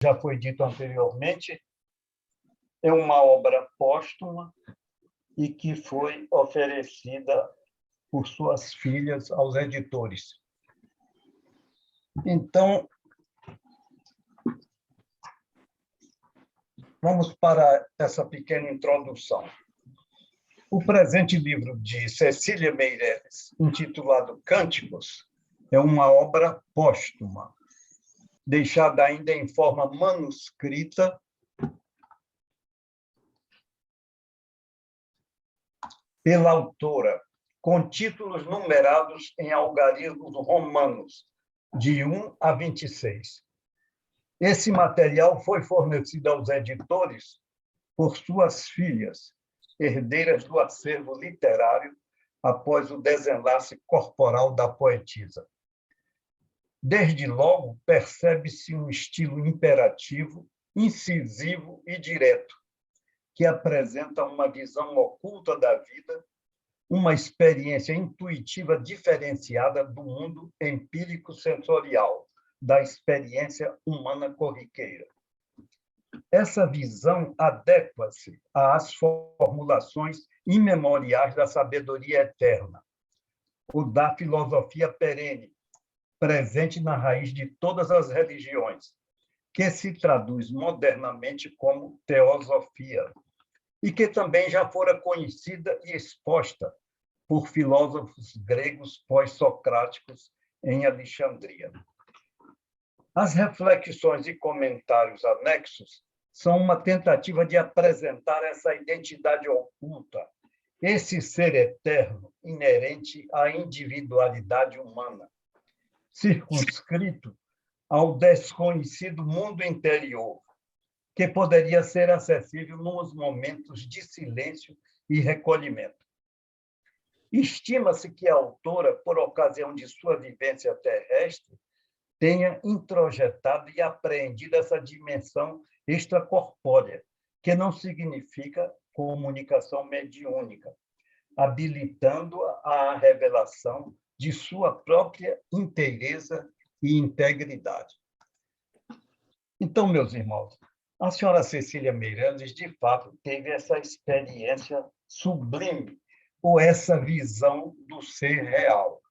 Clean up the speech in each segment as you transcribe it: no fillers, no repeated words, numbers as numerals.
já foi dito anteriormente, é uma obra póstuma e que foi oferecida por suas filhas aos editores. Então, vamos para essa pequena introdução. O presente livro de Cecília Meirelles, intitulado Cânticos, é uma obra póstuma, deixada ainda em forma manuscrita pela autora, com títulos numerados em algarismos romanos, de 1 a 26. Esse material foi fornecido aos editores por suas filhas, herdeiras do acervo literário, após o desenlace corporal da poetisa. Desde logo, percebe-se um estilo imperativo, incisivo e direto, que apresenta uma visão oculta da vida, uma experiência intuitiva diferenciada do mundo empírico-sensorial, da experiência humana corriqueira. Essa visão adequa-se às formulações imemoriais da sabedoria eterna, o da filosofia perene, presente na raiz de todas as religiões, que se traduz modernamente como teosofia, e que também já fora conhecida e exposta por filósofos gregos pós-socráticos em Alexandria. As reflexões e comentários anexos são uma tentativa de apresentar essa identidade oculta, esse ser eterno inerente à individualidade humana, circunscrito ao desconhecido mundo interior, que poderia ser acessível nos momentos de silêncio e recolhimento. Estima-se que a autora, por ocasião de sua vivência terrestre, tenha introjetado e apreendido essa dimensão extracorpórea, que não significa comunicação mediúnica, habilitando-a à revelação de sua própria inteireza e integridade. Então, meus irmãos, a senhora Cecília Meirelles, de fato, teve essa experiência sublime, ou essa visão do ser real.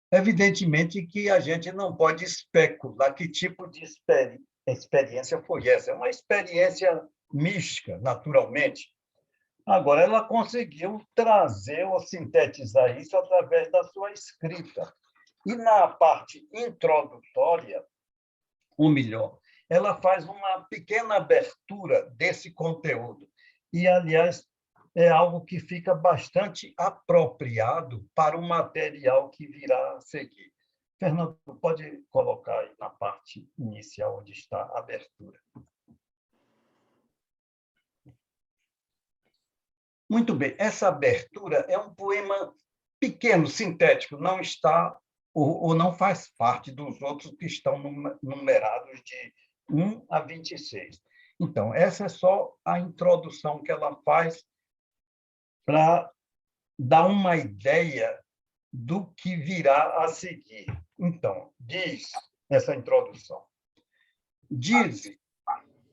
Evidentemente que a gente não pode especular que tipo de experiência foi essa. É uma experiência mística, naturalmente. Agora, ela conseguiu trazer ou sintetizar isso através da sua escrita. E na parte introdutória, ou melhor, ela faz uma pequena abertura desse conteúdo. E, aliás, é algo que fica bastante apropriado para o material que virá a seguir. Fernando, pode colocar aí na parte inicial onde está a abertura. Muito bem, essa abertura é um poema pequeno, sintético, não está ou não faz parte dos outros que estão numerados de 1 a 26. Então, essa é só a introdução que ela faz para dar uma ideia do que virá a seguir. Então, diz essa introdução: diz,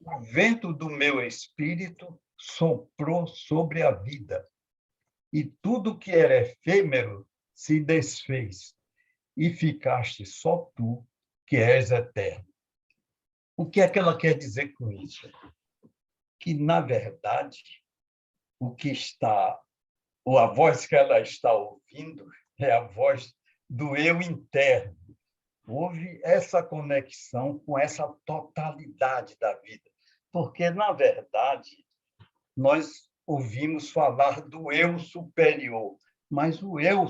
o vento do meu espírito soprou sobre a vida, e tudo que era efêmero se desfez, e ficaste só tu, que és eterno. O que é que ela quer dizer com isso? Que, na verdade, o que está, ou a voz que ela está ouvindo, é a voz do eu interno. Houve essa conexão com essa totalidade da vida, porque, na verdade, nós ouvimos falar do eu superior, mas o eu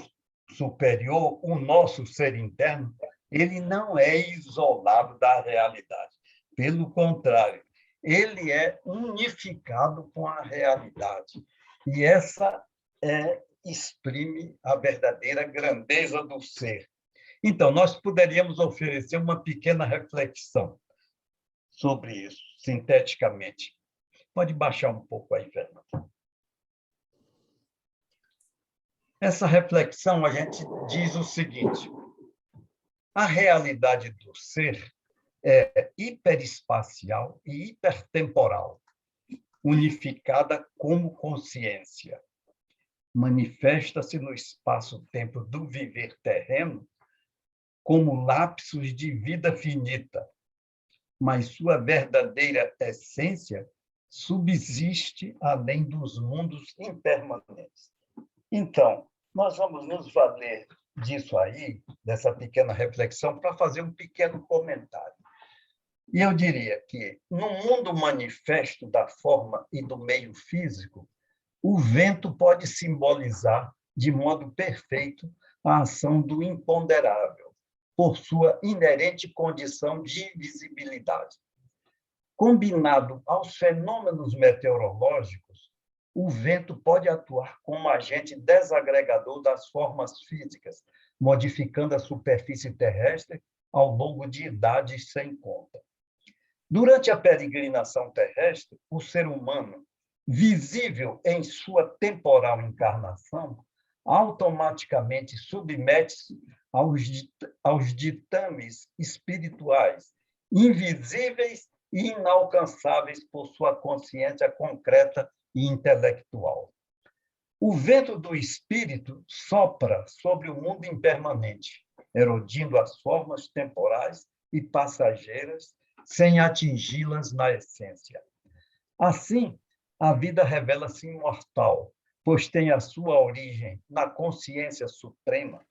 superior, o nosso ser interno, ele não é isolado da realidade. Pelo contrário, ele é unificado com a realidade. E essa exprime a verdadeira grandeza do ser. Então, nós poderíamos oferecer uma pequena reflexão sobre isso, sinteticamente. Pode baixar um pouco aí, Fernando. Essa reflexão, a gente diz o seguinte: a realidade do ser é hiperespacial e hipertemporal, unificada como consciência. Manifesta-se no espaço-tempo do viver terreno como lapsos de vida finita, mas sua verdadeira essência subsiste além dos mundos impermanentes. Então, nós vamos nos valer disso aí, dessa pequena reflexão, para fazer um pequeno comentário. E eu diria que, no mundo manifesto da forma e do meio físico, o vento pode simbolizar, de modo perfeito, a ação do imponderável, por sua inerente condição de invisibilidade. Combinado aos fenômenos meteorológicos, o vento pode atuar como agente desagregador das formas físicas, modificando a superfície terrestre ao longo de idades sem conta. Durante a peregrinação terrestre, o ser humano, visível em sua temporal encarnação, automaticamente submete-se aos ditames espirituais, invisíveis e inalcançáveis por sua consciência concreta e intelectual. O vento do espírito sopra sobre o mundo impermanente, erodindo as formas temporais e passageiras, sem atingi-las na essência. Assim, a vida revela-se imortal, pois tem a sua origem na consciência suprema,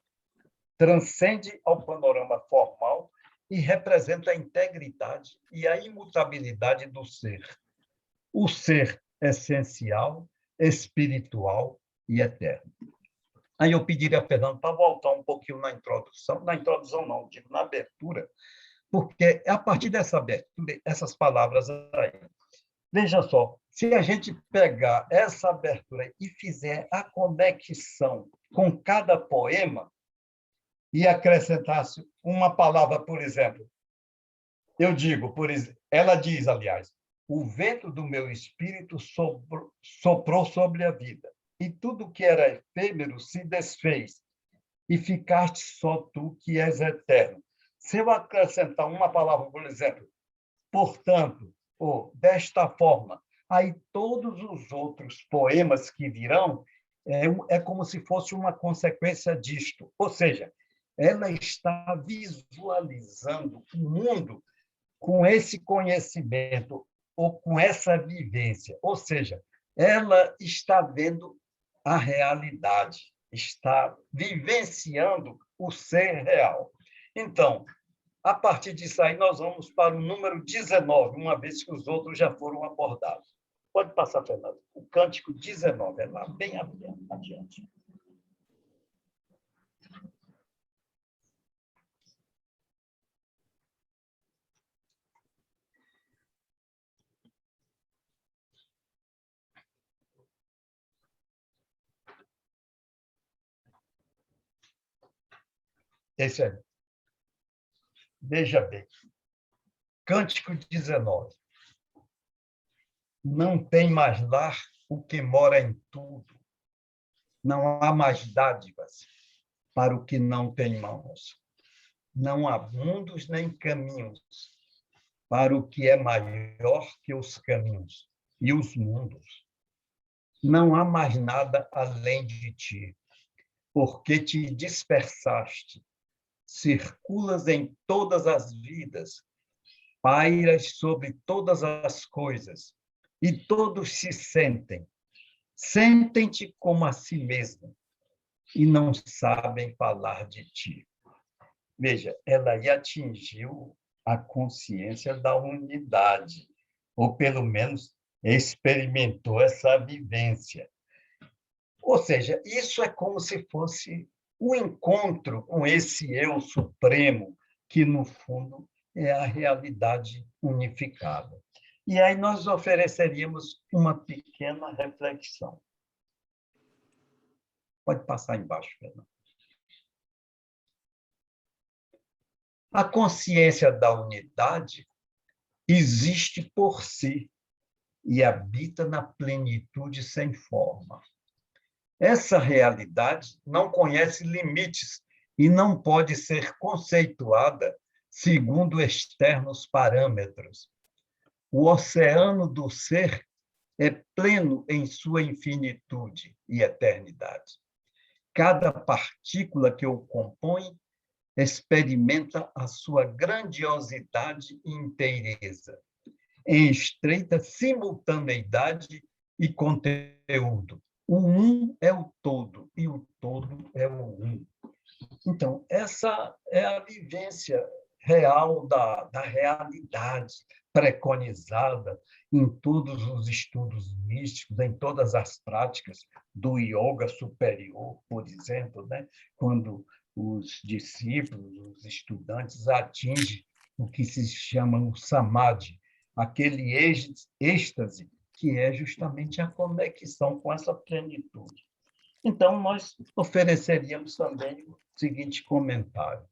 transcende ao panorama formal e representa a integridade e a imutabilidade do ser. O ser essencial, espiritual e eterno. Aí eu pediria a Fernando para voltar um pouquinho na introdução não, digo na abertura, porque é a partir dessa abertura, essas palavras aí. Veja só, se a gente pegar essa abertura e fizer a conexão com cada poema e acrescentasse uma palavra, por exemplo, eu digo, ela diz, aliás, o vento do meu espírito soprou sobre a vida, e tudo que era efêmero se desfez, e ficaste só tu que és eterno. Se eu acrescentar uma palavra, por exemplo, portanto, ou desta forma, aí todos os outros poemas que virão é como se fosse uma consequência disto. Ou seja, ela está visualizando o mundo com esse conhecimento ou com essa vivência. Ou seja, ela está vendo a realidade, está vivenciando o ser real. Então, a partir disso aí, nós vamos para o número 19, uma vez que os outros já foram abordados. Pode passar, Fernando. O cântico 19, é lá bem adiante. Esse é. Veja bem. Cântico 19. Não tem mais lar o que mora em tudo. Não há mais dádivas para o que não tem mãos. Não há mundos nem caminhos para o que é maior que os caminhos e os mundos. Não há mais nada além de ti, porque te dispersaste, circulas em todas as vidas, pairas sobre todas as coisas, e todos se sentem-te como a si mesmo, e não sabem falar de ti. Veja, ela aí atingiu a consciência da unidade, ou pelo menos experimentou essa vivência. Ou seja, isso é como se fosse um encontro com esse eu supremo, que, no fundo, é a realidade unificada. E aí nós ofereceríamos uma pequena reflexão. Pode passar embaixo, Fernando. A consciência da unidade existe por si e habita na plenitude sem forma. Essa realidade não conhece limites e não pode ser conceituada segundo externos parâmetros. O oceano do ser é pleno em sua infinitude e eternidade. Cada partícula que o compõe experimenta a sua grandiosidade e inteireza, em estreita simultaneidade e conteúdo. O um é o todo e o todo é o um. Então, essa é a vivência real da realidade preconizada em todos os estudos místicos, em todas as práticas do yoga superior, por exemplo, né? Quando os discípulos, os estudantes atingem o que se chama o samadhi, aquele êxtase que é justamente a conexão com essa plenitude. Então, nós ofereceríamos também o seguinte comentário.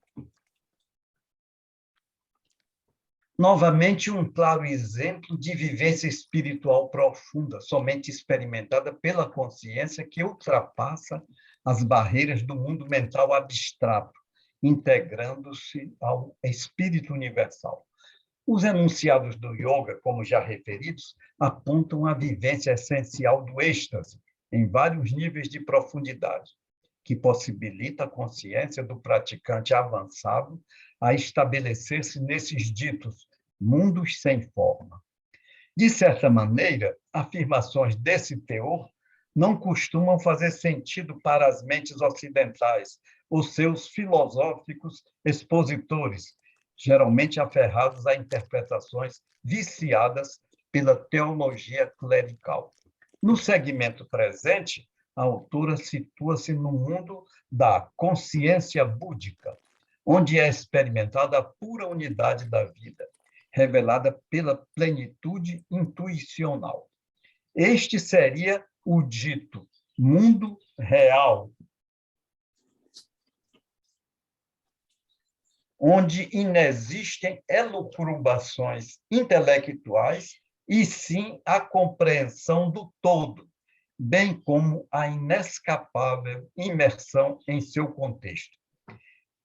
Novamente, um claro exemplo de vivência espiritual profunda, somente experimentada pela consciência que ultrapassa as barreiras do mundo mental abstrato, integrando-se ao espírito universal. Os enunciados do yoga, como já referidos, apontam a vivência essencial do êxtase, em vários níveis de profundidade, que possibilita a consciência do praticante avançado a estabelecer-se nesses ditos mundos sem forma. De certa maneira, afirmações desse teor não costumam fazer sentido para as mentes ocidentais, os seus filosóficos expositores, geralmente aferrados a interpretações viciadas pela teologia clerical. No segmento presente, a autora situa-se no mundo da consciência búdica, onde é experimentada a pura unidade da vida, revelada pela plenitude intuicional. Este seria o dito mundo real, onde inexistem elucubrações intelectuais e sim a compreensão do todo, bem como a inescapável imersão em seu contexto.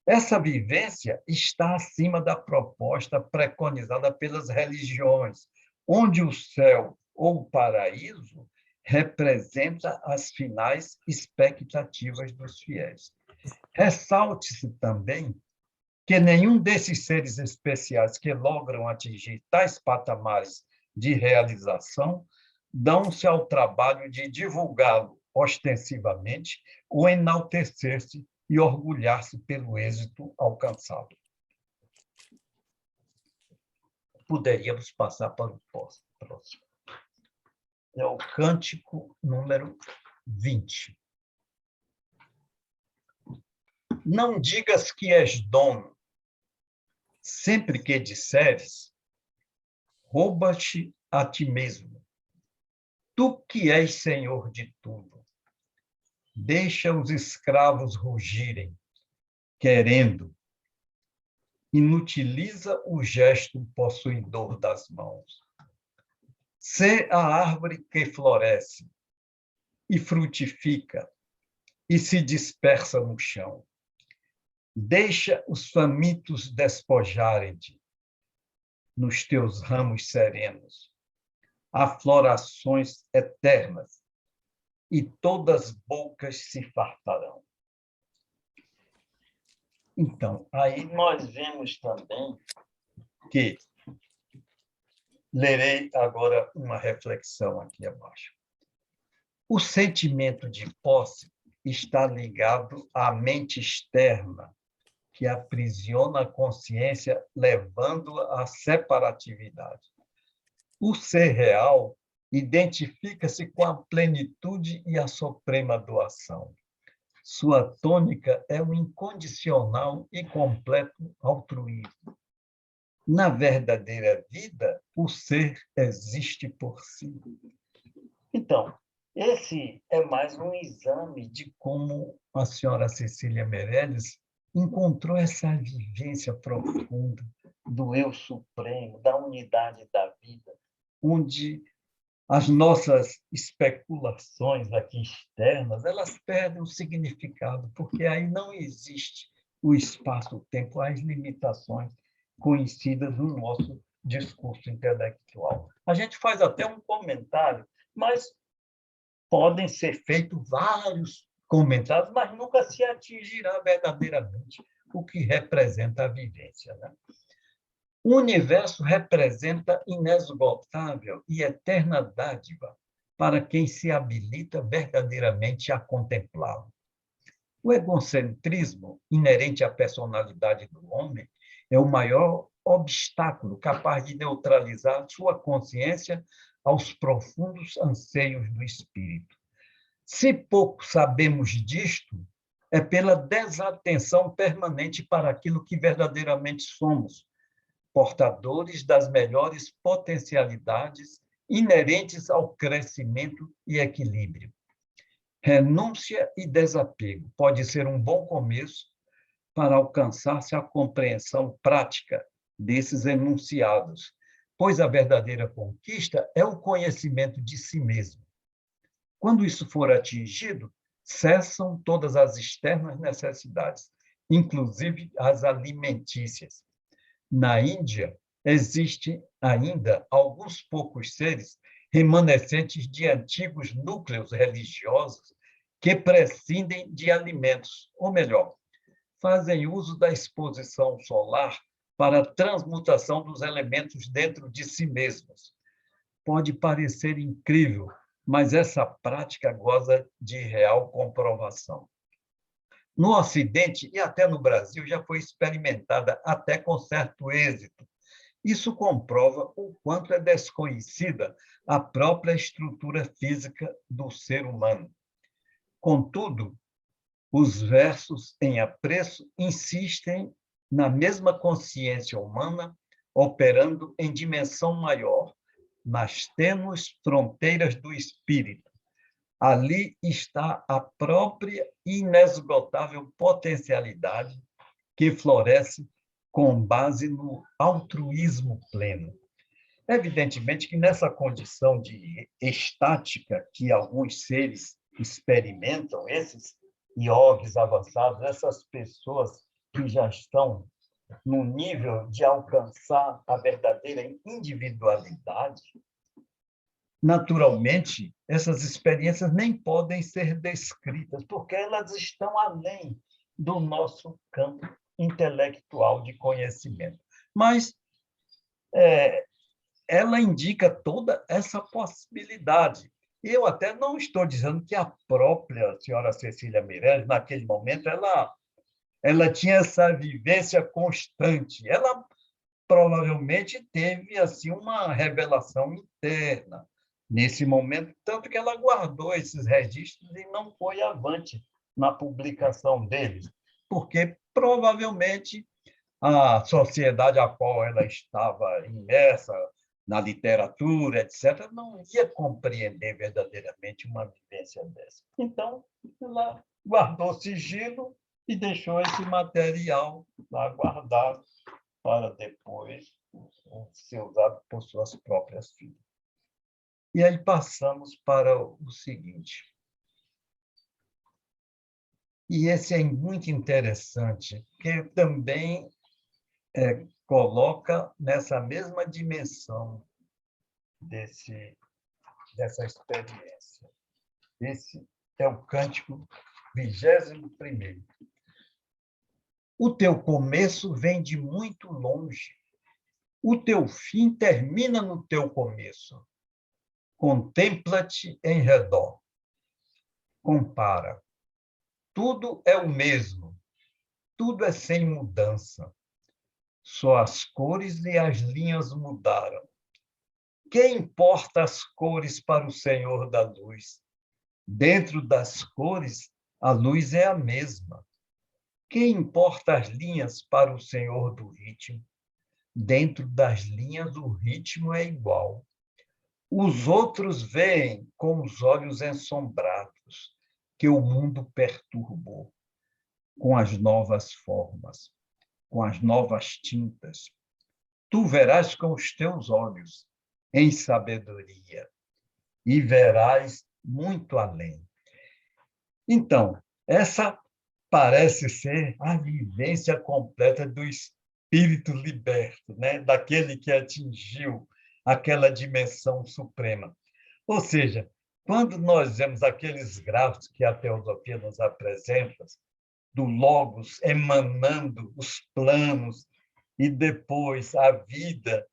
Essa vivência está acima da proposta preconizada pelas religiões, onde o céu ou o paraíso representa as finais expectativas dos fiéis. Ressalte-se também que nenhum desses seres especiais que logram atingir tais patamares de realização dão-se ao trabalho de divulgá-lo ostensivamente ou enaltecer-se e orgulhar-se pelo êxito alcançado. Poderíamos passar para o próximo. É o cântico número 20. Não digas que és dono. Sempre que disseres, rouba-te a ti mesmo. Tu que és senhor de tudo. Deixa os escravos rugirem, querendo. Inutiliza o gesto possuidor das mãos. Sê a árvore que floresce e frutifica e se dispersa no chão. Deixa os famintos despojarem-te nos teus ramos serenos, aflorações eternas, e todas as bocas se fartarão. Então, aí nós vemos também que lerei agora uma reflexão aqui abaixo. O sentimento de posse está ligado à mente externa, que aprisiona a consciência, levando-a à separatividade. O ser real identifica-se com a plenitude e a suprema doação. Sua tônica é o incondicional e completo altruísmo. Na verdadeira vida, o ser existe por si. Então, esse é mais um exame de como a senhora Cecília Meirelles encontrou essa vivência profunda do eu supremo, da unidade da vida, onde as nossas especulações aqui externas, elas perdem o significado, porque aí não existe o espaço-tempo, as limitações conhecidas no nosso discurso intelectual. A gente faz até um comentário, mas podem ser feitos vários comentários, mas nunca se atingirá verdadeiramente o que representa a vivência, né? O universo representa inesgotável e eterna dádiva para quem se habilita verdadeiramente a contemplá-lo. O egocentrismo, inerente à personalidade do homem, é o maior obstáculo capaz de neutralizar sua consciência aos profundos anseios do espírito. Se pouco sabemos disto, é pela desatenção permanente para aquilo que verdadeiramente somos, portadores das melhores potencialidades inerentes ao crescimento e equilíbrio. Renúncia e desapego pode ser um bom começo para alcançar-se a compreensão prática desses enunciados, pois a verdadeira conquista é o conhecimento de si mesmo. Quando isso for atingido, cessam todas as externas necessidades, inclusive as alimentícias. Na Índia, existem ainda alguns poucos seres remanescentes de antigos núcleos religiosos que prescindem de alimentos, ou melhor, fazem uso da exposição solar para a transmutação dos elementos dentro de si mesmos. Pode parecer incrível, mas essa prática goza de real comprovação. No Ocidente e até no Brasil já foi experimentada até com certo êxito. Isso comprova o quanto é desconhecida a própria estrutura física do ser humano. Contudo, os versos em apreço insistem na mesma consciência humana, operando em dimensão maior, nas tênues fronteiras do espírito. Ali está a própria inesgotável potencialidade que floresce com base no altruísmo pleno. Evidentemente que nessa condição de estática que alguns seres experimentam, esses iogues avançados, essas pessoas que já estão no nível de alcançar a verdadeira individualidade, naturalmente, essas experiências nem podem ser descritas, porque elas estão além do nosso campo intelectual de conhecimento. Mas ela indica toda essa possibilidade. Eu até não estou dizendo que a própria senhora Cecília Meirelles, naquele momento, ela tinha essa vivência constante. Ela provavelmente teve assim uma revelação interna nesse momento, tanto que ela guardou esses registros e não foi avante na publicação deles, porque provavelmente a sociedade a qual ela estava imersa, na literatura, etc., não ia compreender verdadeiramente uma vivência dessa. Então, ela guardou sigilo e deixou esse material lá guardado para depois ser usado por suas próprias filhas. E aí passamos para o seguinte. E esse é muito interessante, que também coloca nessa mesma dimensão dessa experiência. Esse é o cântico 21º. O teu começo vem de muito longe. O teu fim termina no teu começo. Contempla-te em redor. Compara. Tudo é o mesmo. Tudo é sem mudança. Só as cores e as linhas mudaram. Que importa as cores para o Senhor da luz? Dentro das cores, a luz é a mesma. Que importa as linhas para o Senhor do ritmo? Dentro das linhas, o ritmo é igual. Os outros veem com os olhos ensombrados que o mundo perturbou, com as novas formas, com as novas tintas. Tu verás com os teus olhos, em sabedoria, e verás muito além. Então, essa parece ser a vivência completa espírito liberto, né? Daquele que atingiu aquela dimensão suprema. Ou seja, quando nós vemos aqueles gráficos que a teosofia nos apresenta, do Logos emanando os planos, e depois a vida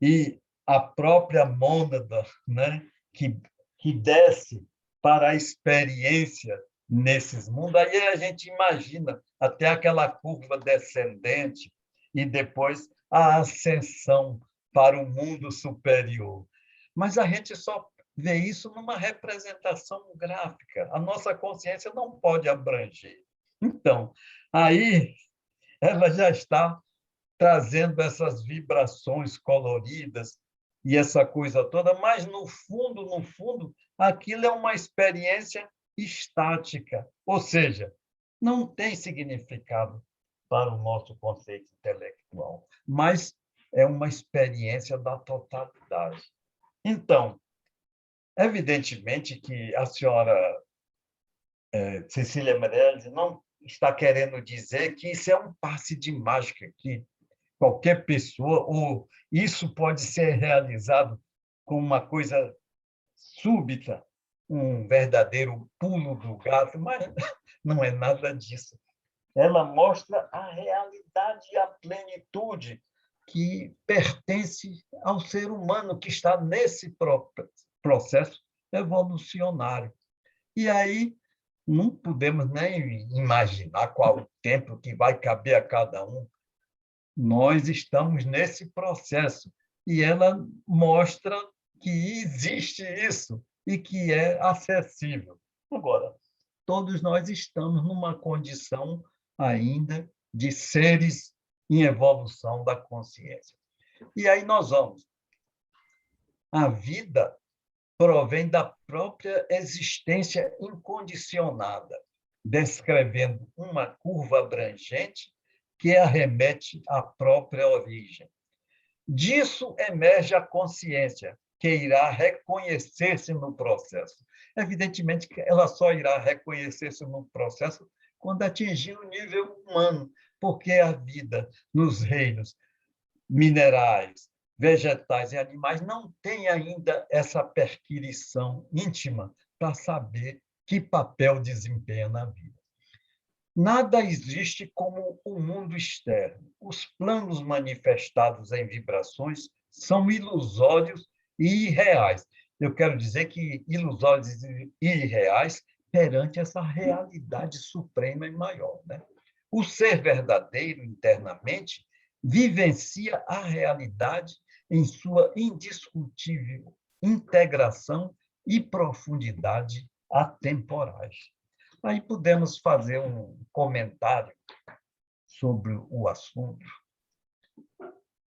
e a própria mônada, né, que desce para a experiência nesses mundos. Aí a gente imagina até aquela curva descendente e depois a ascensão para o mundo superior. Mas a gente só vê isso numa representação gráfica. A nossa consciência não pode abranger. Então, aí ela já está trazendo essas vibrações coloridas e essa coisa toda, mas no fundo, aquilo é uma experiência estática, ou seja, não tem significado para o nosso conceito intelectual, mas é uma experiência da totalidade. Então, evidentemente que a senhora Cecília Meirelles não está querendo dizer que isso é um passe de mágica, que qualquer pessoa, ou isso pode ser realizado com uma coisa súbita, um verdadeiro pulo do gato, mas não é nada disso. Ela mostra a realidade e a plenitude que pertence ao ser humano que está nesse processo evolucionário. E aí não podemos nem imaginar qual o tempo que vai caber a cada um. Nós estamos nesse processo e ela mostra que existe isso e que é acessível. Agora, todos nós estamos numa condição ainda de seres em evolução da consciência. E aí nós vamos. A vida provém da própria existência incondicionada, descrevendo uma curva abrangente que arremete à própria origem. Disso emerge a consciência, que irá reconhecer-se no processo. Evidentemente que ela só irá reconhecer-se no processo quando atingir o nível humano, porque a vida nos reinos minerais, vegetais e animais não tem ainda essa perquirição íntima para saber que papel desempenha na vida. Nada existe como o mundo externo. Os planos manifestados em vibrações são ilusórios e irreais. Eu quero dizer que ilusórios e irreais perante essa realidade suprema e maior, né? O ser verdadeiro internamente vivencia a realidade em sua indiscutível integração e profundidade atemporais. Aí podemos fazer um comentário sobre o assunto.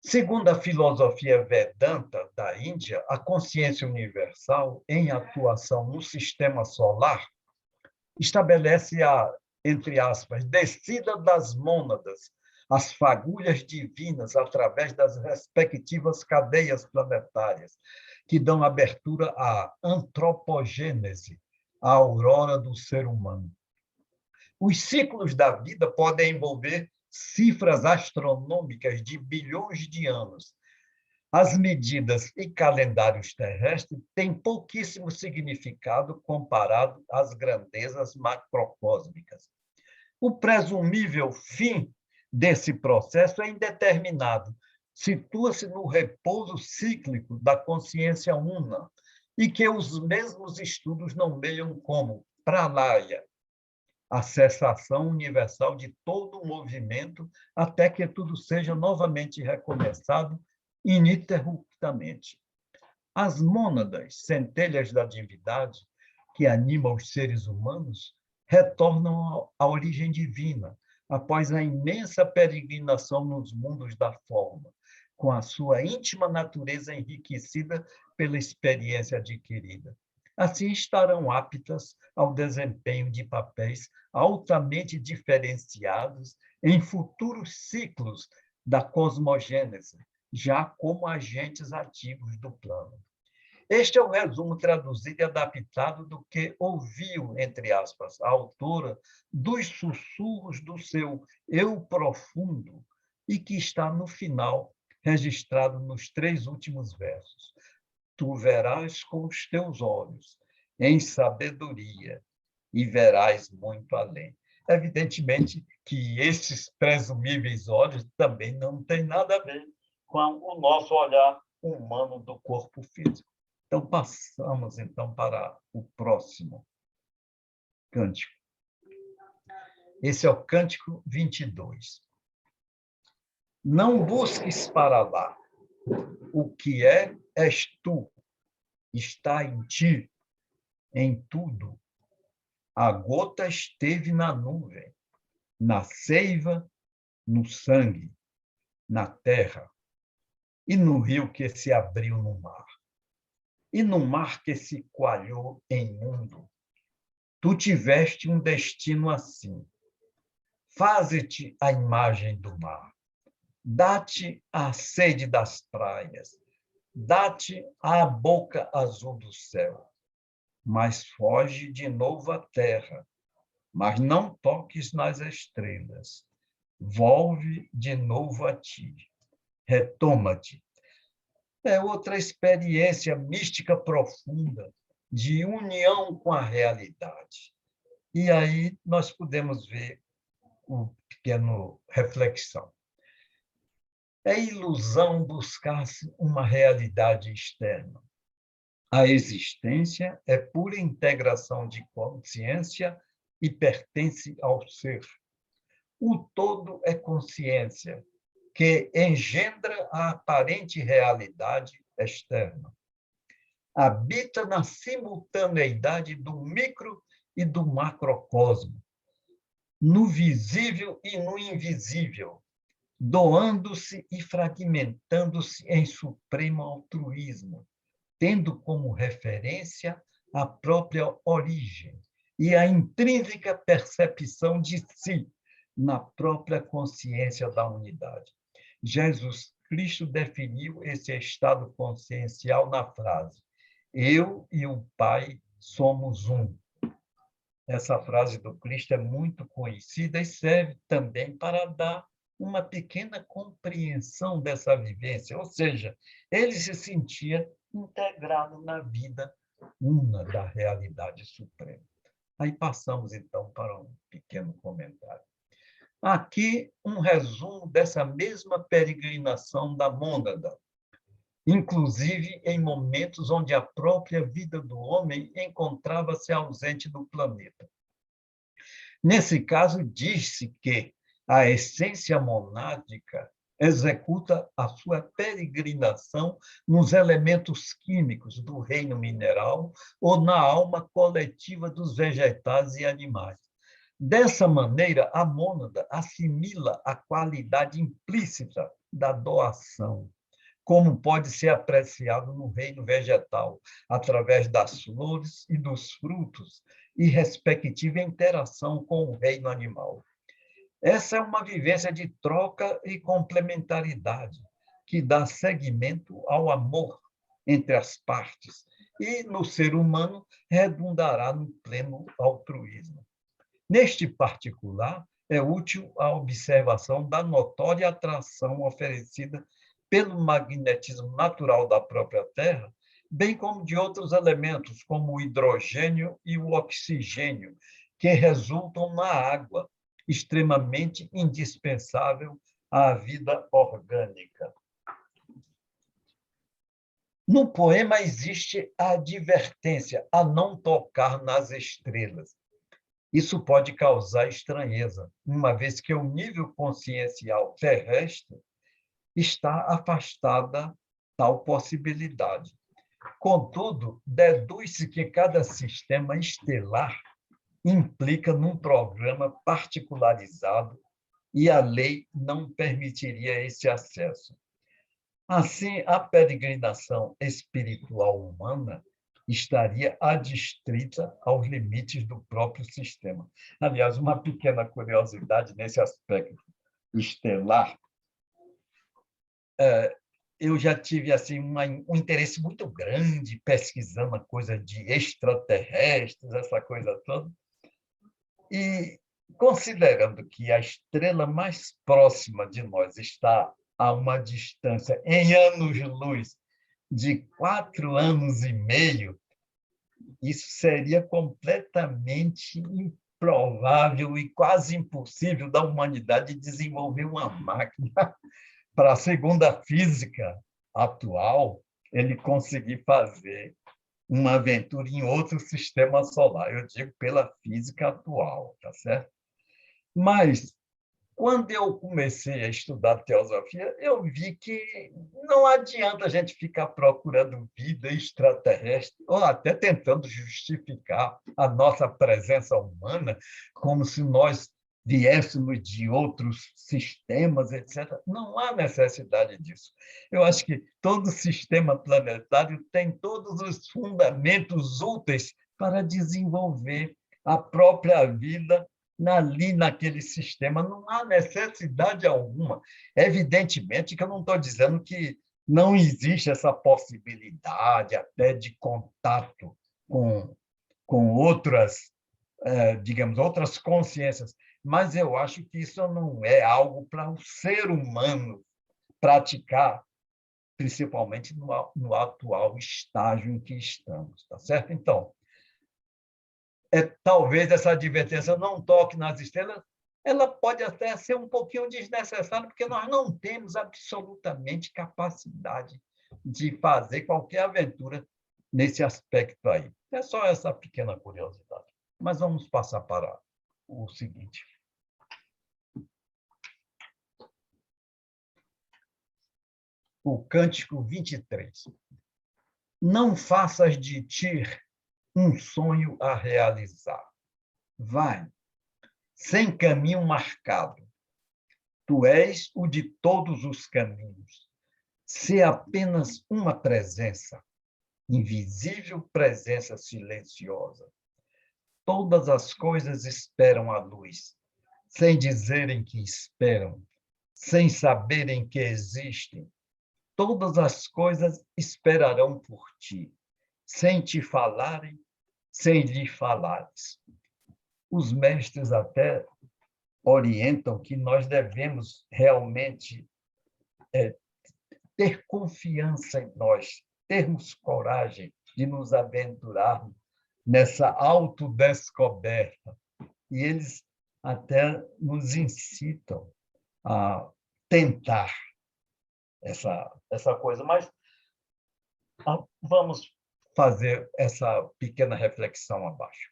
Segundo a filosofia Vedanta da Índia, a consciência universal, em atuação no sistema solar, estabelece a, entre aspas, descida das mônadas, as fagulhas divinas através das respectivas cadeias planetárias, que dão abertura à antropogênese, a aurora do ser humano. Os ciclos da vida podem envolver cifras astronômicas de bilhões de anos. As medidas e calendários terrestres têm pouquíssimo significado comparado às grandezas macrocósmicas. O presumível fim desse processo é indeterminado, situa-se no repouso cíclico da consciência una, e que os mesmos estudos nomeiam como pralaya, a cessação universal de todo o movimento até que tudo seja novamente recomeçado ininterruptamente. As mônadas, centelhas da divindade, que animam os seres humanos, retornam à origem divina, após a imensa peregrinação nos mundos da forma, com a sua íntima natureza enriquecida pela experiência adquirida. Assim estarão aptas ao desempenho de papéis altamente diferenciados em futuros ciclos da cosmogênese, já como agentes ativos do plano. Este é o resumo traduzido e adaptado do que ouviu, entre aspas, a autora dos sussurros do seu eu profundo, e que está no final, registrado nos 3 últimos versos. Tu verás com os teus olhos, em sabedoria, e verás muito além. Evidentemente que esses presumíveis olhos também não têm nada a ver com o nosso olhar humano do corpo físico. Então, passamos então para o próximo cântico. Esse é o cântico 22. Não busques para lá. O que és tu. Está em ti, em tudo. A gota esteve na nuvem, na seiva, no sangue, na terra, e no rio que se abriu no mar, e no mar que se coalhou em mundo. Tu tiveste um destino assim. Faze-te a imagem do mar. Dá-te a sede das praias. Dá-te a boca azul do céu. Mas foge de novo à terra. Mas não toques nas estrelas. Volve de novo a ti. Retoma-te. É outra experiência mística profunda de união com a realidade. E aí nós podemos ver uma pequena reflexão. É ilusão buscar-se uma realidade externa. A existência é pura integração de consciência e pertence ao ser. O todo é consciência, que engendra a aparente realidade externa. Habita na simultaneidade do micro e do macrocosmo, no visível e no invisível, doando-se e fragmentando-se em supremo altruísmo, tendo como referência a própria origem e a intrínseca percepção de si na própria consciência da unidade. Jesus Cristo definiu esse estado consciencial na frase: eu e o Pai somos um. Essa frase do Cristo é muito conhecida e serve também para dar uma pequena compreensão dessa vivência, ou seja, ele se sentia integrado na vida una da realidade suprema. Aí passamos, então, para um pequeno comentário. Aqui, um resumo dessa mesma peregrinação da mônada, inclusive em momentos onde a própria vida do homem encontrava-se ausente do planeta. Nesse caso, diz-se que a essência monádica executa a sua peregrinação nos elementos químicos do reino mineral ou na alma coletiva dos vegetais e animais. Dessa maneira, a mônada assimila a qualidade implícita da doação, como pode ser apreciado no reino vegetal, através das flores e dos frutos, e respectiva interação com o reino animal. Essa é uma vivência de troca e complementaridade, que dá seguimento ao amor entre as partes, e no ser humano redundará no pleno altruísmo. Neste particular, é útil a observação da notória atração oferecida pelo magnetismo natural da própria Terra, bem como de outros elementos, como o hidrogênio e o oxigênio, que resultam na água, extremamente indispensável à vida orgânica. No poema existe a advertência a não tocar nas estrelas. Isso pode causar estranheza, uma vez que o nível consciencial terrestre está afastada tal possibilidade. Contudo, deduz-se que cada sistema estelar implica num programa particularizado e a lei não permitiria esse acesso. Assim, a peregrinação espiritual humana estaria adstrita aos limites do próprio sistema. Aliás, uma pequena curiosidade nesse aspecto estelar, eu já tive assim um interesse muito grande pesquisando a coisa de extraterrestres, essa coisa toda. E Considerando que a estrela mais próxima de nós está a uma distância em anos-luz de 4 anos e meio, isso seria completamente improvável e quase impossível da humanidade desenvolver uma máquina para, segundo a física atual, ele conseguir fazer uma aventura em outro sistema solar. Eu digo pela física atual, tá certo? Mas, quando eu comecei a estudar teosofia, eu vi que não adianta a gente ficar procurando vida extraterrestre, ou até tentando justificar a nossa presença humana, como se nós viéssemos de outros sistemas, etc. Não há necessidade disso. Eu acho que todo sistema planetário tem todos os fundamentos úteis para desenvolver a própria vida ali naquele sistema. Não há necessidade alguma. Evidentemente que eu não estou dizendo que não existe essa possibilidade até de contato com outras, digamos, outras consciências, mas eu acho que isso não é algo para o ser humano praticar, principalmente no atual estágio em que estamos, tá certo? Então, talvez essa advertência não toque nas estrelas, ela pode até ser um pouquinho desnecessária, porque nós não temos absolutamente capacidade de fazer qualquer aventura nesse aspecto aí. É só essa pequena curiosidade. Mas vamos passar para o seguinte. O Cântico 23. Não faças de ti um sonho a realizar. Vai, sem caminho marcado. Tu és o de todos os caminhos. Se apenas uma presença, invisível presença silenciosa. Todas as coisas esperam a luz, sem dizerem que esperam, sem saberem que existem. Todas as coisas esperarão por ti, sem te falarem, sem lhe falares. Os mestres até orientam que nós devemos realmente ter confiança em nós, termos coragem de nos aventurarmos nessa autodescoberta. E eles até nos incitam a tentar essa coisa. Mas vamos fazer essa pequena reflexão abaixo.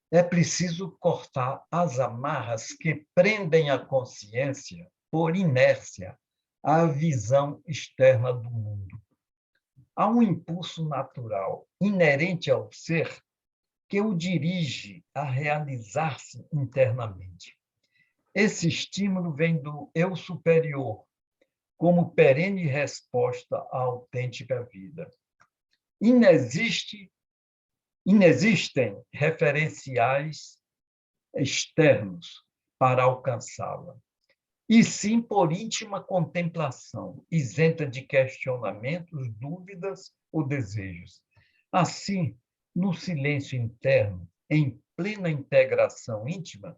É preciso cortar as amarras que prendem a consciência, por inércia, à visão externa do mundo. Há um impulso natural, inerente ao ser, que o dirige a realizar-se internamente. Esse estímulo vem do eu superior, como perene resposta à autêntica vida. Inexistem referenciais externos para alcançá-la, e sim por íntima contemplação, isenta de questionamentos, dúvidas ou desejos. Assim, no silêncio interno, em plena integração íntima,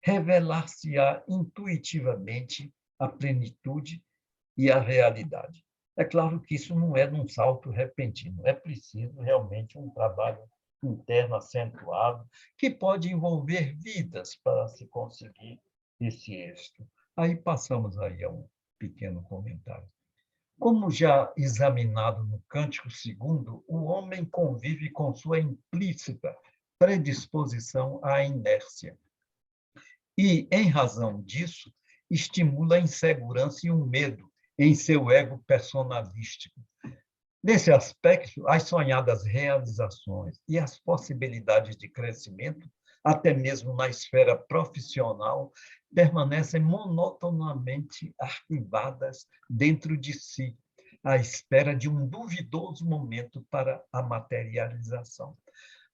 revelar-se-á intuitivamente a plenitude e a realidade. É claro que isso não é num salto repentino, é preciso realmente um trabalho interno acentuado, que pode envolver vidas para se conseguir esse êxito. Aí passamos aí a um pequeno comentário. Como já examinado no Cântico II, o homem convive com sua implícita predisposição à inércia. E, em razão disso, estimula a insegurança e o medo em seu ego personalístico. Nesse aspecto, as sonhadas realizações e as possibilidades de crescimento, até mesmo na esfera profissional, permanecem monotonamente arquivadas dentro de si, à espera de um duvidoso momento para a materialização.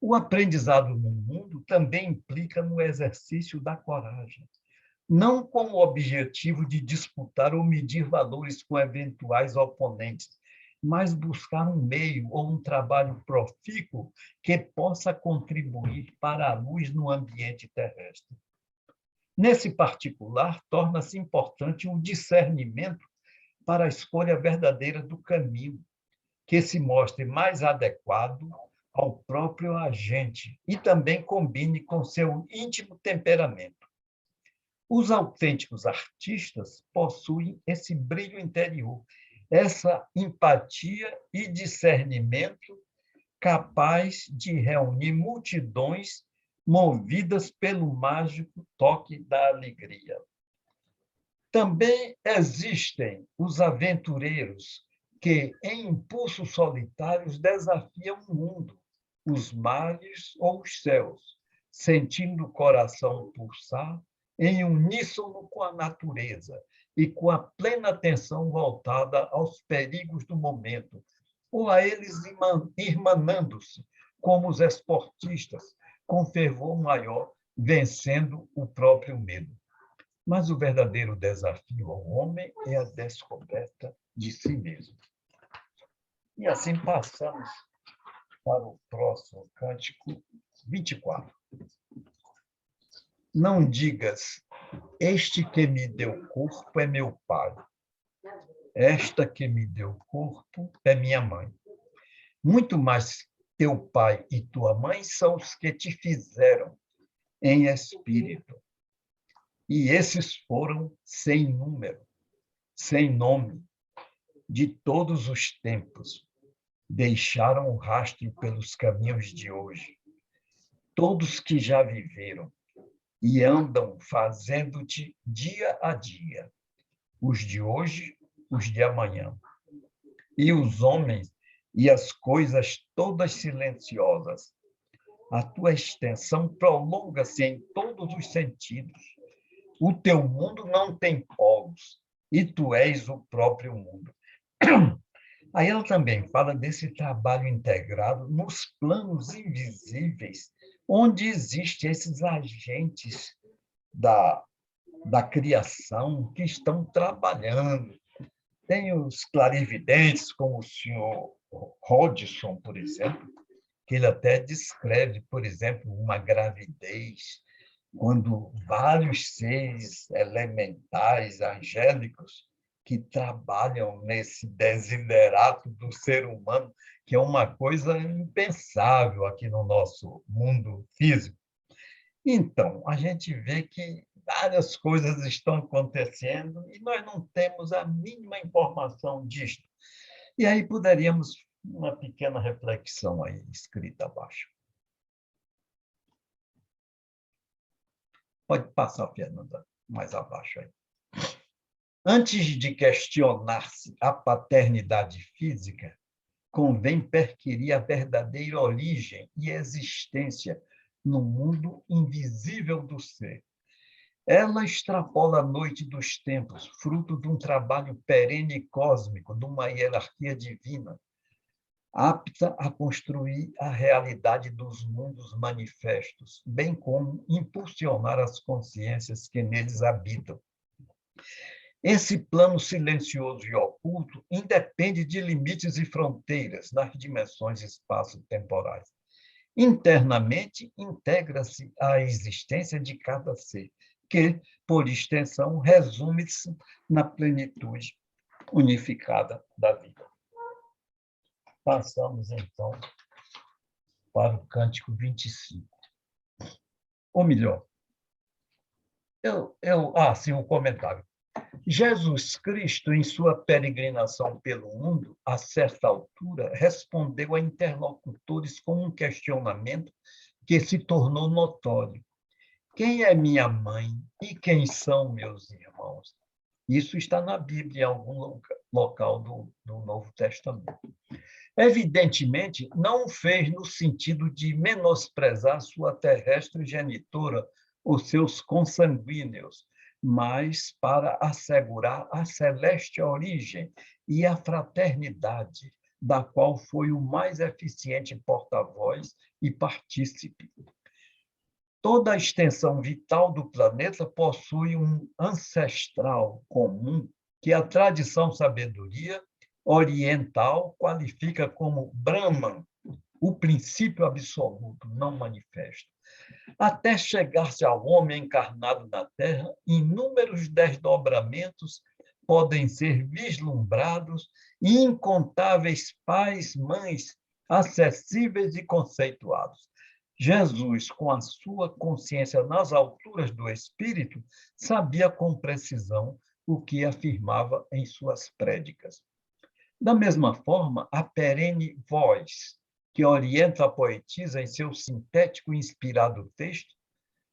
O aprendizado no mundo também implica no exercício da coragem, não com o objetivo de disputar ou medir valores com eventuais oponentes, mas buscar um meio ou um trabalho profícuo que possa contribuir para a luz no ambiente terrestre. Nesse particular, torna-se importante o discernimento para a escolha verdadeira do caminho, que se mostre mais adequado ao próprio agente e também combine com seu íntimo temperamento. Os autênticos artistas possuem esse brilho interior, essa empatia e discernimento capaz de reunir multidões movidas pelo mágico toque da alegria. Também existem os aventureiros que, em impulsos solitários, desafiam o mundo, os mares ou os céus, sentindo o coração pulsar em uníssono com a natureza e com a plena atenção voltada aos perigos do momento, ou a eles irmanando-se como os esportistas, com fervor maior, vencendo o próprio medo. Mas o verdadeiro desafio ao homem é a descoberta de si mesmo. E assim passamos para o próximo cântico 24. Não digas, este que me deu corpo é meu pai, esta que me deu corpo é minha mãe. Muito mais teu pai e tua mãe são os que te fizeram em espírito. E esses foram sem número, sem nome, de todos os tempos. Deixaram o rastro pelos caminhos de hoje. Todos que já viveram e andam fazendo-te dia a dia. Os de hoje, os de amanhã. E os homens e as coisas todas silenciosas. A tua extensão prolonga-se em todos os sentidos. O teu mundo não tem polos, e tu és o próprio mundo. Aí ela também fala desse trabalho integrado nos planos invisíveis, onde existem esses agentes da criação que estão trabalhando. Tem os clarividentes, como o senhor Hodgson, por exemplo, que ele até descreve, por exemplo, uma gravidez, quando vários seres elementais, angélicos, que trabalham nesse desiderato do ser humano, que é uma coisa impensável aqui no nosso mundo físico. Então, a gente vê que várias coisas estão acontecendo e nós não temos a mínima informação disto. E aí poderíamos uma pequena reflexão aí escrita abaixo. Pode passar, Fernanda, mais abaixo aí. Antes de questionar-se a paternidade física, convém perquirir a verdadeira origem e existência no mundo invisível do ser. Ela extrapola a noite dos tempos, fruto de um trabalho perene e cósmico, de uma hierarquia divina, apta a construir a realidade dos mundos manifestos, bem como impulsionar as consciências que neles habitam. Esse plano silencioso e oculto independe de limites e fronteiras nas dimensões espaço-temporais. Internamente, integra-se à existência de cada ser, que, por extensão, resume-se na plenitude unificada da vida. Passamos, então, para o Cântico 25. Ou melhor, sim, um comentário. Jesus Cristo, em sua peregrinação pelo mundo, a certa altura, respondeu a interlocutores com um questionamento que se tornou notório. Quem é minha mãe e quem são meus irmãos? Isso está na Bíblia, em algum local do Novo Testamento. Evidentemente, não o fez no sentido de menosprezar sua terrestre genitora, os seus consanguíneos, mas para assegurar a celeste origem e a fraternidade, da qual foi o mais eficiente porta-voz e partícipe. Toda a extensão vital do planeta possui um ancestral comum que a tradição sabedoria oriental qualifica como Brahman, o princípio absoluto, não manifesto. Até chegar-se ao homem encarnado na Terra, inúmeros desdobramentos podem ser vislumbrados e incontáveis pais, mães, acessíveis e conceituados. Jesus, com a sua consciência nas alturas do espírito, sabia com precisão o que afirmava em suas prédicas. Da mesma forma, a perene voz que orienta a poetisa em seu sintético e inspirado texto,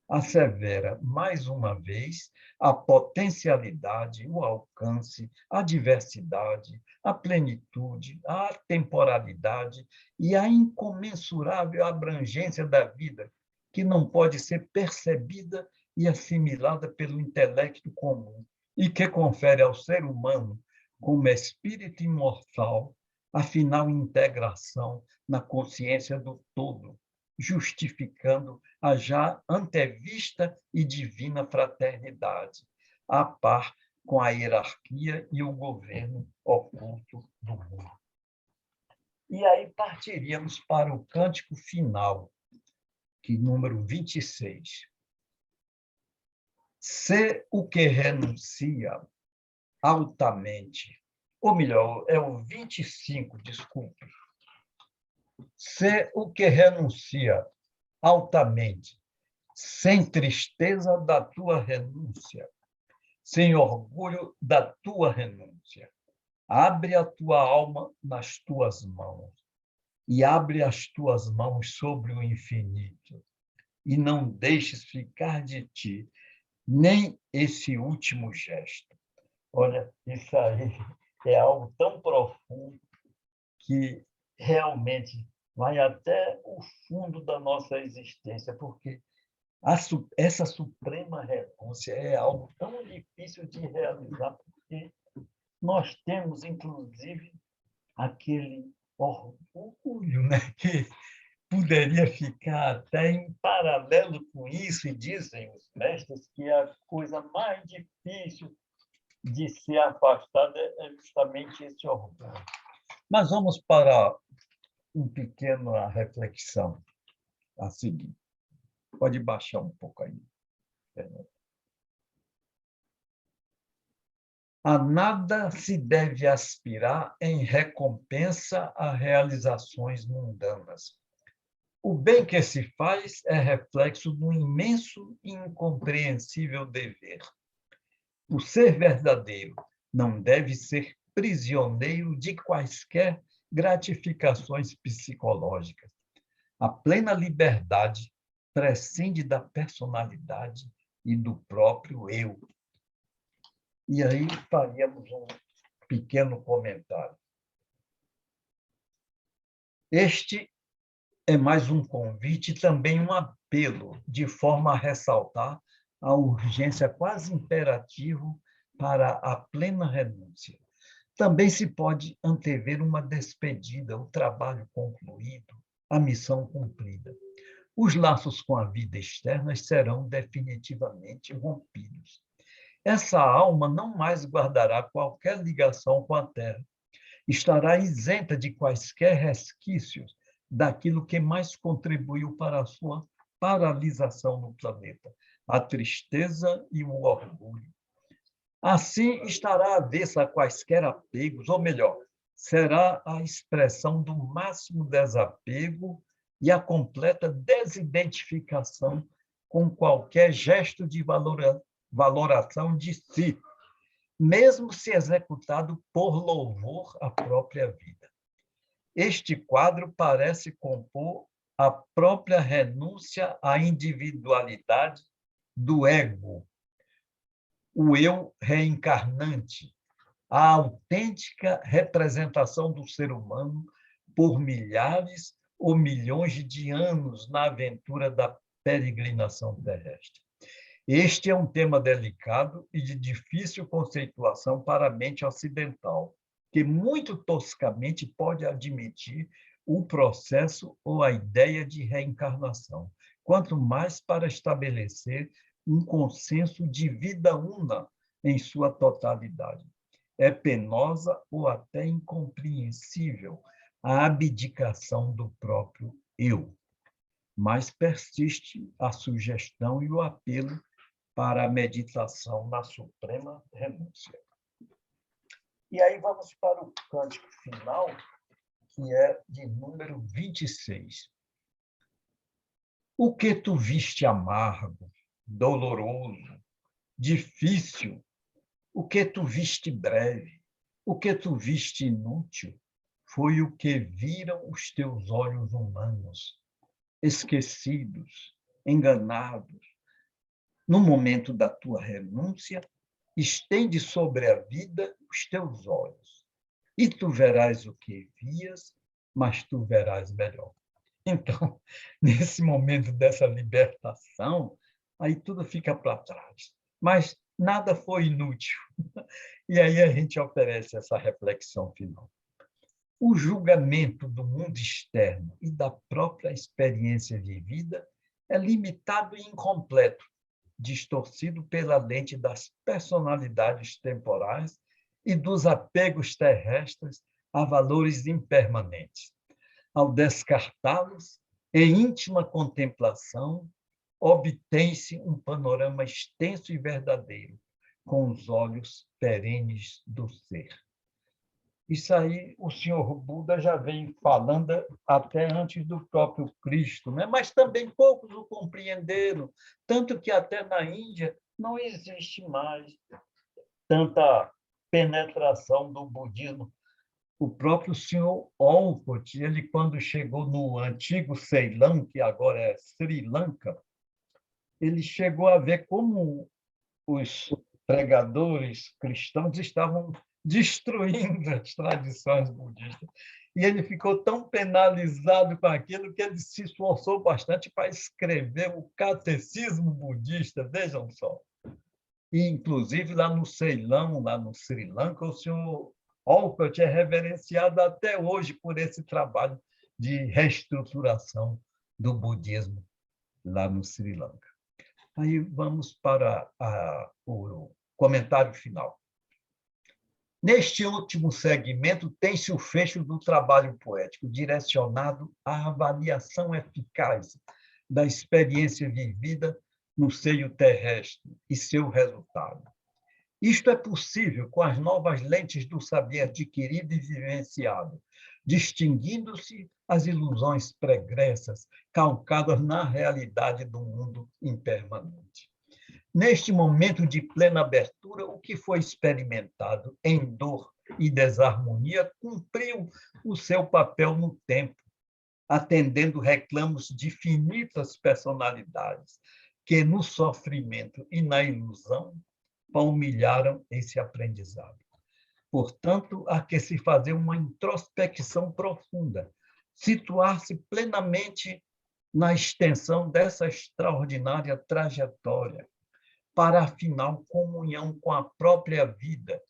assevera, mais uma vez, a potencialidade, o alcance, a diversidade, a plenitude, a temporalidade e a incomensurável abrangência da vida, que não pode ser percebida e assimilada pelo intelecto comum, e que confere ao ser humano, como espírito imortal, a final integração na consciência do todo, justificando a já antevista e divina fraternidade, a par com a hierarquia e o governo oculto do mundo. E aí partiríamos para o cântico final, que número 26. Se o que renuncia altamente, ou melhor, é o 25, desculpe. Se o que renuncia altamente, sem tristeza da tua renúncia, sem orgulho da tua renúncia, abre a tua alma nas tuas mãos e abre as tuas mãos sobre o infinito e não deixes ficar de ti nem esse último gesto. Olha, isso aí é algo tão profundo que realmente vai até o fundo da nossa existência, porque essa suprema renúncia é algo tão difícil de realizar, porque nós temos, inclusive, aquele orgulho, né, que poderia ficar até em paralelo com isso, e dizem os mestres que a coisa mais difícil de ser afastada é justamente esse orgulho. Mas vamos para uma pequena reflexão a seguir. Pode baixar um pouco aí. A nada se deve aspirar em recompensa a realizações mundanas. O bem que se faz é reflexo de um imenso e incompreensível dever. O ser verdadeiro não deve ser prisioneiro de quaisquer gratificações psicológicas. A plena liberdade prescinde da personalidade e do próprio eu. E aí faríamos um pequeno comentário. Este é mais um convite e também um apelo, de forma a ressaltar a urgência quase imperativa para a plena renúncia. Também se pode antever uma despedida, o trabalho concluído, a missão cumprida. Os laços com a vida externa serão definitivamente rompidos. Essa alma não mais guardará qualquer ligação com a Terra. Estará isenta de quaisquer resquícios daquilo que mais contribuiu para a sua paralisação no planeta, a tristeza e o orgulho. Assim, estará avessa a quaisquer apegos, ou melhor, será a expressão do máximo desapego e a completa desidentificação com qualquer gesto de valoração de si, mesmo se executado por louvor à própria vida. Este quadro parece compor a própria renúncia à individualidade do ego, o eu reencarnante, a autêntica representação do ser humano por milhares ou milhões de anos na aventura da peregrinação terrestre. Este é um tema delicado e de difícil conceituação para a mente ocidental, que muito toscamente pode admitir o processo ou a ideia de reencarnação, quanto mais para estabelecer um consenso de vida una em sua totalidade. é penosa ou até incompreensível a abdicação do próprio eu, mas persiste a sugestão e o apelo para a meditação na suprema renúncia. E aí vamos para o cântico final, que é de número 26. O que tu viste amargo, doloroso, difícil, o que tu viste breve, o que tu viste inútil, foi o que viram os teus olhos humanos, esquecidos, enganados. No momento da tua renúncia, estende sobre a vida os teus olhos, e tu verás o que vias, mas tu verás melhor. Então, nesse momento dessa libertação, aí tudo fica para trás. Mas nada foi inútil. E aí a gente oferece essa reflexão final. O julgamento do mundo externo e da própria experiência vivida é limitado e incompleto, distorcido pela lente das personalidades temporais e dos apegos terrestres a valores impermanentes. Ao descartá-los, em íntima contemplação, obtém-se um panorama extenso e verdadeiro, com os olhos perenes do ser. Isso aí o senhor Buda já vem falando até antes do próprio Cristo, né? Mas também poucos o compreenderam, tanto que até na Índia não existe mais tanta penetração do budismo. O próprio senhor Olcott, ele, quando chegou no antigo Ceilão, que agora é Sri Lanka, ele chegou a ver como os pregadores cristãos estavam destruindo as tradições budistas. E ele ficou tão penalizado com aquilo que ele se esforçou bastante para escrever o catecismo budista, vejam só. E, inclusive, lá no Ceilão, lá no Sri Lanka, o senhor Olcott é reverenciado até hoje por esse trabalho de reestruturação do budismo lá no Sri Lanka. Aí vamos para o comentário final. Neste último segmento, tem-se o fecho do trabalho poético, direcionado à avaliação eficaz da experiência vivida no seio terrestre e seu resultado. Isto é possível com as novas lentes do saber adquirido e vivenciado, distinguindo-se as ilusões pregressas calcadas na realidade do mundo impermanente. Neste momento de plena abertura, o que foi experimentado em dor e desarmonia cumpriu o seu papel no tempo, atendendo reclamos de finitas personalidades que, no sofrimento e na ilusão, palmilharam esse aprendizado. Portanto, há que se fazer uma introspecção profunda, situar-se plenamente na extensão dessa extraordinária trajetória, para a final comunhão com a própria vida,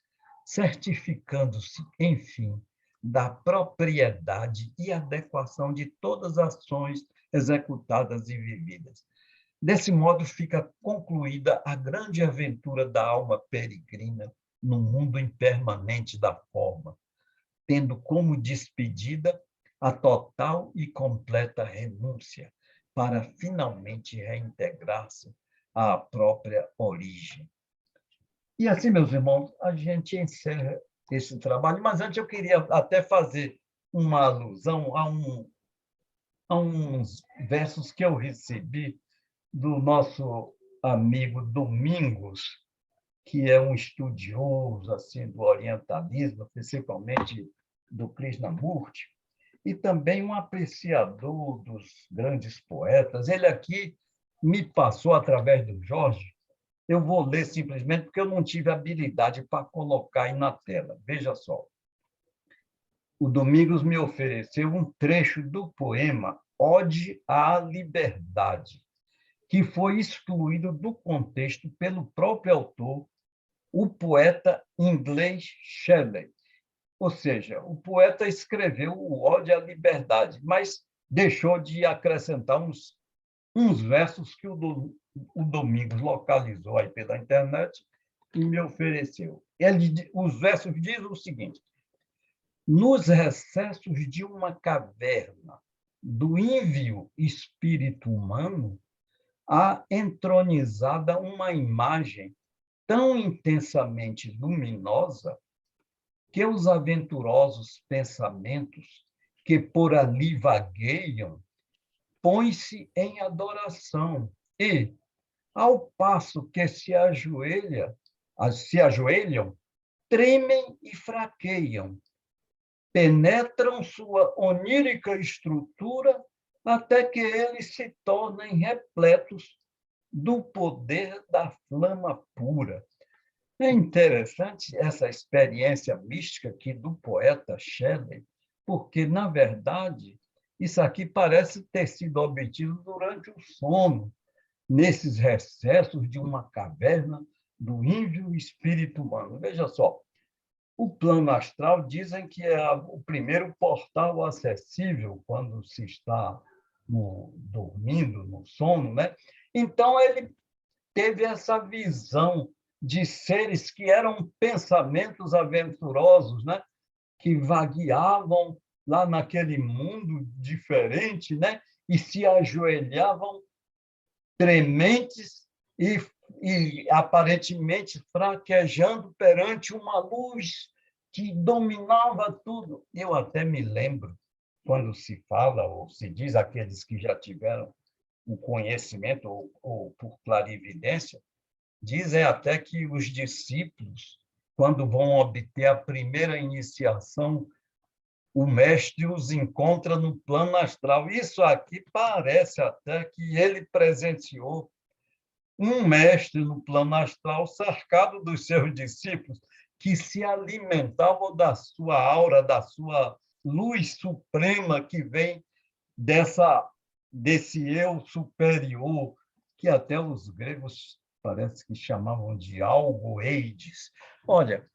certificando-se, enfim, da propriedade e adequação de todas as ações executadas e vividas. Desse modo, fica concluída a grande aventura da alma peregrina no mundo impermanente da forma, tendo como despedida a total e completa renúncia para finalmente reintegrar-se à própria origem. E assim, meus irmãos, a gente encerra esse trabalho, mas antes eu queria até fazer uma alusão a uns versos que eu recebi do nosso amigo Domingos, que é um estudioso assim do orientalismo, principalmente do Krishnamurti, e também um apreciador dos grandes poetas. Ele aqui me passou através do Jorge. Eu vou ler simplesmente porque eu não tive habilidade para colocar aí na tela. Veja só. O Domingos me ofereceu um trecho do poema Ode à Liberdade, que foi excluído do contexto pelo próprio autor, o poeta inglês Shelley. Ou seja, o poeta escreveu o Ode à Liberdade, mas deixou de acrescentar uns versos que o Domingos localizou aí pela internet e me ofereceu. Os versos dizem o seguinte: nos recessos de uma caverna do ínvio espírito humano, há entronizada uma imagem tão intensamente luminosa que os aventurosos pensamentos que por ali vagueiam põem-se em adoração e, ao passo que se ajoelham, tremem e fraqueiam, penetram sua onírica estrutura até que eles se tornem repletos do poder da flama pura. É interessante essa experiência mística aqui do poeta Shelley, porque, na verdade, isso aqui parece ter sido obtido durante o sono, nesses recessos de uma caverna do ínvio espírito humano. Veja só, o plano astral dizem que é o primeiro portal acessível quando se está dormindo, no sono, né? Então, ele teve essa visão de seres que eram pensamentos aventurosos, né? Que vagueavam lá naquele mundo diferente, né? E se ajoelhavam trementes e aparentemente fraquejando perante uma luz que dominava tudo. Eu até me lembro, quando se fala, ou se diz aqueles que já tiveram o conhecimento, ou por clarividência, dizem até que os discípulos, quando vão obter a primeira iniciação, o mestre os encontra no plano astral. Isso aqui parece até que ele presenciou um mestre no plano astral cercado dos seus discípulos, que se alimentavam da sua aura, da sua luz suprema que vem desse eu superior, que até os gregos parece que chamavam de algoeides. Olha,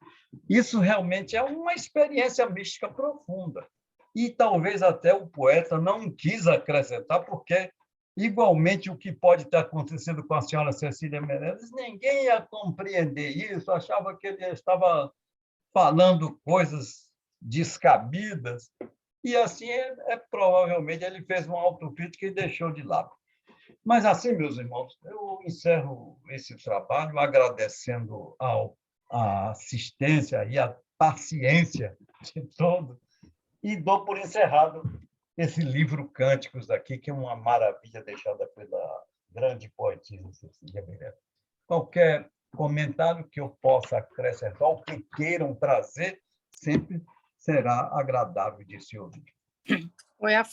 isso realmente é uma experiência mística profunda. E talvez até o poeta não quis acrescentar, porque, igualmente, o que pode ter acontecido com a senhora Cecília Meirelles, ninguém ia compreender isso, achava que ele estava falando coisas descabidas, e assim, provavelmente, ele fez uma autocrítica e deixou de lado. Mas assim, meus irmãos, eu encerro esse trabalho agradecendo a assistência e a paciência de todos e dou por encerrado esse livro Cânticos aqui, que é uma maravilha deixada pela grande poetisa Cecília Meirelles. Qualquer comentário que eu possa acrescentar, ou que queiram trazer, sempre será agradável de se ouvir. Foi a